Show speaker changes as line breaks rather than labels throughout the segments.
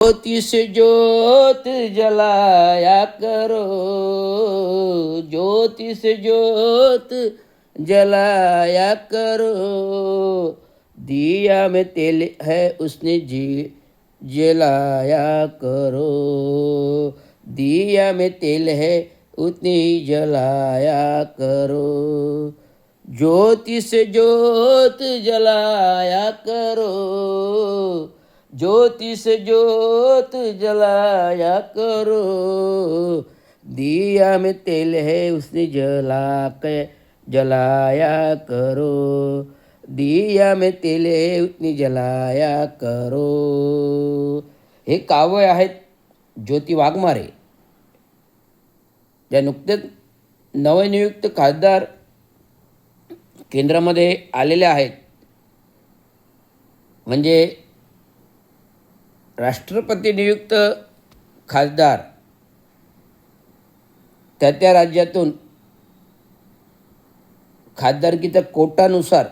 ज्योति से ज्योत जलाया करो, ज्योति से ज्योत जलाया करो, दिया में तेल है उसने जी जलाया करो, दिया में तेल है उतनी ही जलाया करो, ज्योति से ज्योत जलाया करो, ज्योति से ज्योत जलाया करो, दिया में तेल है उसने जलाया करो, दिया में तेल है उतनी जलाया करो. हे काव्य आहेत ज्योती वाघमारे, ज्या नुकतेच नवनियुक्त खासदार केंद्रामध्ये आलेल्या आहेत. म्हणजे राष्ट्रपती नियुक्त खासदार त्या राज्यातून खासदारकीच्या कोटानुसार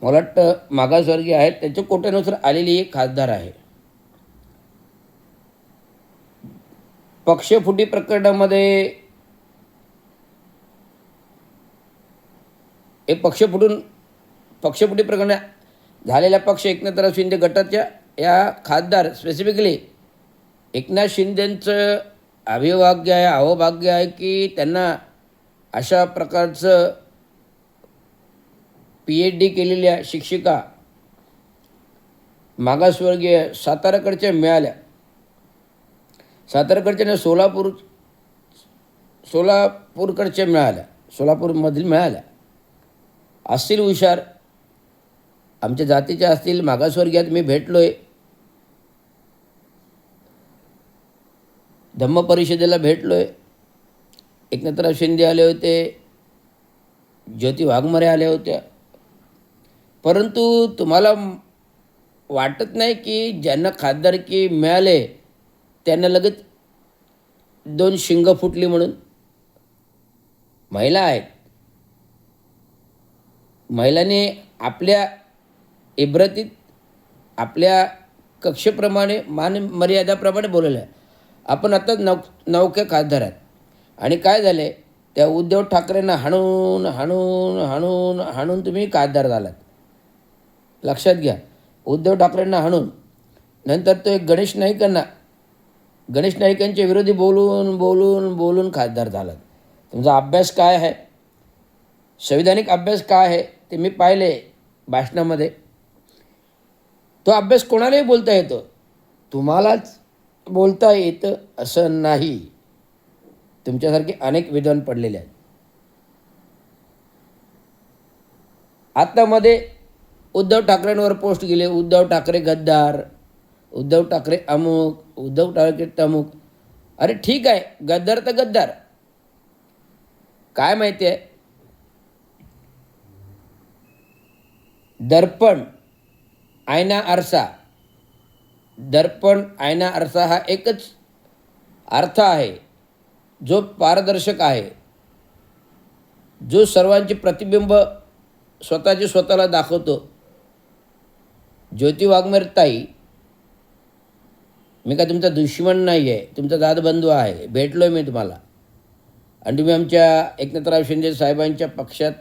मला वाटतं मागासवर्गीय आहेत त्याच्या कोट्यानुसार आलेली एक खासदार आहे. पक्षफुटी प्रकरणामध्ये एक पक्षफुटी प्रकरण झालेल्या पक्ष एकनाथराव शिंदे गटाच्या या खासदार स्पेसिफिकली एकनाथ शिंदेंचं अहोभाग्य आहे की त्यांना अशा प्रकारचं PhD केलेल्या शिक्षिका मागासवर्गीय साताराकडच्या मिळाल्या. साताराकडच्या नाही, सोलापूरकडच्या मिळाल्या, सोलापूरमधील मिळाल्या. असतील हुशार, आमच्या जातीच्या असतील, मागासवर्गीयात मी भेटलो आहे, धम्म परिषदेला भेटलो आहे. एकनाथराव शिंदे आले होते, ज्योती वाघमारे आल्या होत्या. परंतु तुम्हाला वाटत नाही की ज्यांना खासदारकी मिळाले त्यांना लगेच 2 शिंग फुटली म्हणून? महिला आहेत, महिलांनी आपल्या इब्रतीत आपल्या कक्षेप्रमाणे मर्यादाप्रमाणे बोलवलं आहे. आपण आता नवख्या खासदार आहेत आणि काय झाले, त्या उद्धव ठाकरेंना हाणून हाणून हाणून हाणून तुम्ही खासदार झालात. लक्षात घ्या, उद्धव ठाकरेंना हाणून नंतर तो एक गणेश नाईकांच्या विरोधी बोलून बोलून बोलून खासदार झालात. तुमचा अभ्यास काय आहे, संविधानिक अभ्यास काय आहे ते मी पाहिले भाषणामध्ये. तो अभ्यास कोणालाही बोलता येतो, तुम्हालाच बोलता येतं असं नाही. तुमच्यासारखे अनेक विद्वान पडलेले आहेत. आतामध्ये उद्धव ठाकरेंवर पोस्ट गेले, उद्धव ठाकरे गद्दार, उद्धव ठाकरे अमुक, उद्धव ठाकरे तमुक. अरे ठीक आहे, गद्दार तर गद्दार. काय माहिती आहे, दर्पण आयना आरसा हा एकच अर्थ आहे जो पारदर्शक आहे, जो सर्वांचे प्रतिबिंब स्वतःला दाखवतो. ज्योती वाघमारे ताई, मी काय तुमचा दुश्मन नाही आहे, तुमचा दादबंधू आहे, भेटलो आहे मी तुम्हाला. आणि तुम्ही आमच्या एकनाथराव शिंदे साहेबांच्या पक्षात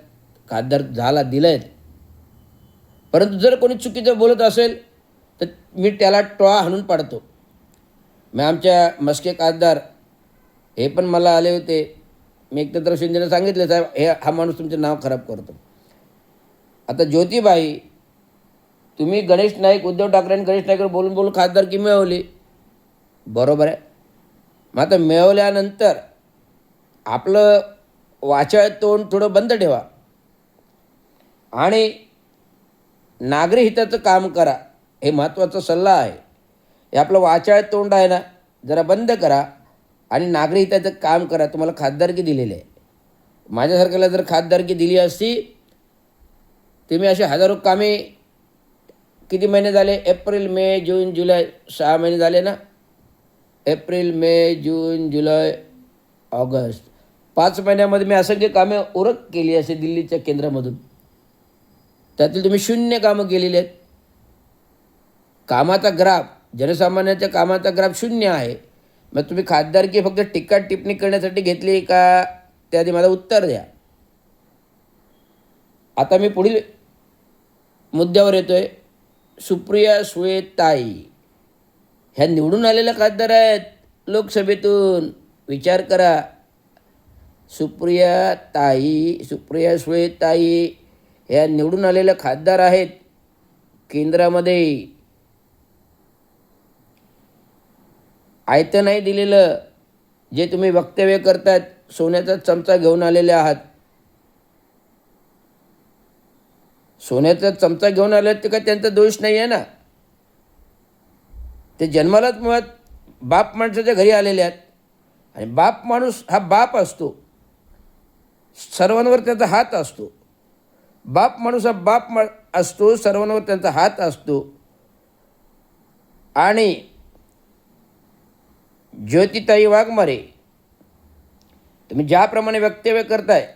खासदार दिलं आहेत. परंतु जर कोणी चुकीचं बोलत असेल तर मी त्याला टोळा हाणून पाडतो. मी आमच्या मस्के खासदार हे पण मला आले होते, मी एकनाथराव शिंदेला सांगितलं, साहेब हा माणूस तुमचं नाव खराब करतो. आता ज्योतिबाई, तुम्ही गणेश नाईक, उद्धव ठाकरे आणि गणेश नाईकवर बोलून बोलून खासदारकी मिळवली, बरोबर आहे. मग आता मिळवल्यानंतर आपलं वाचाळ तोंड थोडं बंद ठेवा आणि नागरी हिताचं काम करा. हे महत्त्वाचा सल्ला आहे. हे आपलं वाचाळ तोंड आहे ना, जरा बंद करा आणि नागरी हिताचं काम करा. तुम्हाला खासदारकी दिलेली आहे. माझ्यासारख्याला जर खासदारकी दिली असती तुम्ही असे हजारो कामे, किती महिने झाले, एप्रिल मे जून जुलै 6 महिने झाले ना, एप्रिल मे जून जुलै ऑगस्ट 5 महिन्यामध्ये मी असंख्य कामे उरक केली असे दिल्लीच्या केंद्रामधून. त्यातील तुम्ही 0 कामं केलेली आहेत. कामाचा ग्राफ, जनसामान्याच्या कामाचा ग्राफ शून्य आहे. मग तुम्ही खासदारकी फक्त टीका टिप्पणी करण्यासाठी घेतली का, त्याआधी मला उत्तर द्या. आता मी पुढील मुद्द्यावर येतो आहे. सुप्रिया सुळेताई ह्या निवडून आलेल्या खासदार आहेत लोकसभेतून. विचार करा. सुप्रिया सुळेताई ह्या निवडून आलेल्या खासदार आहेत केंद्रामध्ये. आयतं नाही दिलेलं जे तुम्ही वक्तव्य करतात, सोन्याचा चमचा घेऊन आलेले आहात. सोन्याचा चमचा घेऊन आले ते काय त्यांचा दोष नाही आहे ना. ते जन्मालाच मुळात बाप माणसाच्या घरी आलेले आहेत. आणि बाप माणूस हा बाप असतो, सर्वांवर त्याचा हात असतो. बाप माणूस हा बाप असतो, सर्वांवर त्यांचा हात असतो. आणि ज्योतिताई वाघमारे, तुम्ही ज्याप्रमाणे वक्तव्य करताय,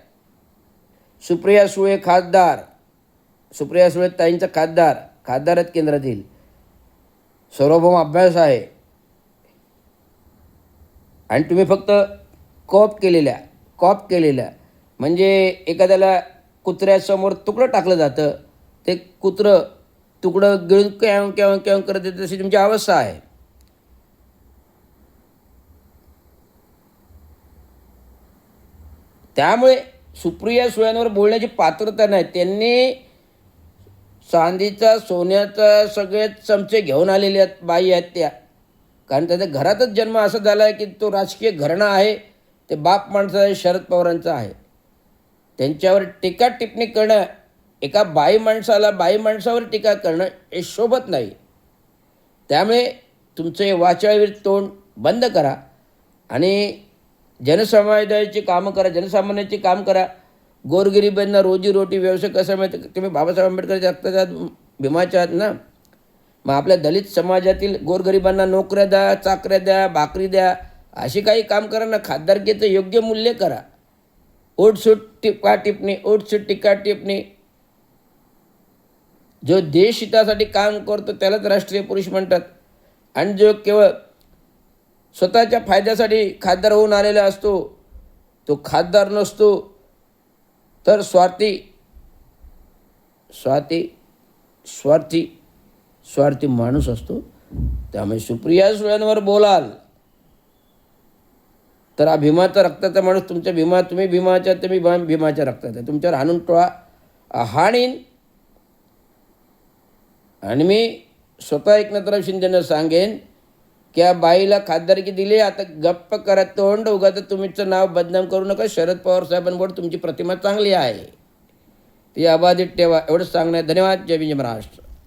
सुप्रिया सुळे ताईंचा खासदार आहेत केंद्रातील, सार्वभौम अभ्यास आहे. आणि तुम्ही फक्त कॉप केलेल्या म्हणजे एखाद्याला कुत्र्यासमोर तुकडं टाकलं जातं, ते कुत्रं तुकडं गिळून क्याव क्याव क्याव करत येतं, तशी तुमची अवस्था आहे. त्यामुळे सुप्रिया सुळ्यांवर बोलण्याची पात्रता नाही. त्यांनी चांदीचा सोन्याचा सगळे चमचे घेऊन आलेले आहेत, बाई आहेत त्या. कारण त्याच्या घरातच जन्म असा झाला आहे की तो राजकीय घराणा आहे, ते बाप माणसं आहे, शरद पवारांचं आहे. त्यांच्यावर टीका टिप्पणी करणं, एका बाई माणसावर टीका करणं हे शोभत नाही. त्यामुळे तुमचं हे वाचाळवीर तोंड बंद करा आणि जनसमुदायाची कामं करा, जनसामान्याची काम करा. गोरगरिबांना रोजीरोटी व्यवसाय कसा मिळतं, तुम्ही बाबासाहेब आंबेडकरच्या रक्ताच्या भीमाच्या आहात ना. मग आपल्या दलित समाजातील गोरगरिबांना नोकऱ्या द्या, चाकऱ्या द्या, भाकरी द्या, अशी काही काम करा ना. खासदारकीचं योग्य मूल्य करा. ओटसूट टीका टिप्पणी. जो देशहितासाठी काम करतो त्यालाच राष्ट्रीय पुरुष म्हणतात. आणि जो केवळ स्वतःच्या फायद्यासाठी खासदार होऊन आलेला असतो तो खासदार नसतो, तर स्वार्थी माणूस असतो. त्यामुळे सुप्रिया सुळ्यांवर बोलाल तर हा भीमाचा रक्ताचा माणूस तुम्ही भीमाच्या रक्ताचा, तुमच्यावर हाणून टोळा हाणीन. आणि मी स्वतः एकनाथराव शिंदेंना सांगेन की या बाईला खासदारकी दिली, आता गप्प करा तोंड. उगाच तुमचं नाव बदनाम करू नका. शरद पवार साहेबांवर तुमची प्रतिमा चांगली आहे, ती अबाधित ठेवा. एवढंच सांगणं. धन्यवाद. जय भीम, जय महाराष्ट्र.